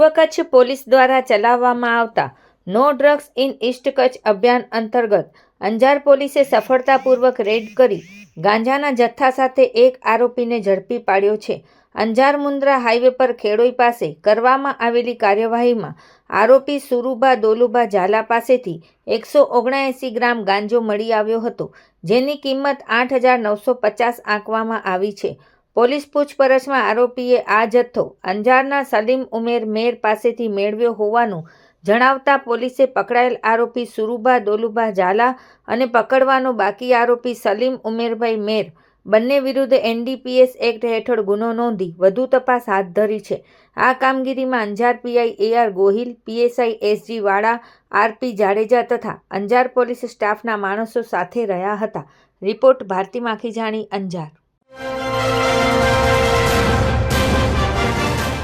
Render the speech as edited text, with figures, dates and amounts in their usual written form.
પૂર્વ કચ્છ પોલીસ દ્વારા ચલાવવામાં આવતા no drugs in east Kutch અભિયાન અંતર્ગત અંજાર પોલીસે સફળતાપૂર્વક રેડ કરી ગાંજાના જથ્થા સાથે એક આરોપીને ઝડપી પાડ્યો છે. અંજાર મુન્દ્રા હાઈવે પર ખેડોઈ પાસે કરવામાં આવેલી કાર્યવાહીમાં આરોપી સુરુભા દોલુભા ઝાલા પાસેથી 179 ગ્રામ ગાંજો મળી આવ્યો હતો, જેની કિંમત 8,950 આંકવામાં આવી છે. પોલીસ પૂછપરછમાં આરોપીએ આ જથ્થો અંજારના સલીમ ઉમેર મેર પાસેથી મેળવ્યો હોવાનું જણાવતા પોલીસે પકડાયેલ આરોપી સુરુભા દોલુભા ઝાલા અને પકડવાનો બાકી આરોપી સલીમ ઉમેરભાઈ મેર બંને વિરુદ્ધ NDPS એક્ટ હેઠળ ગુનો નોંધી વધુ તપાસ હાથ ધરી છે. આ કામગીરીમાં Anjar PI AR Gohil, PSI SG વાળા, RP જાડેજા તથા અંજાર પોલીસ સ્ટાફના માણસો સાથે રહ્યા હતા. રિપોર્ટ ભારતી માખીજાણી, અંજાર.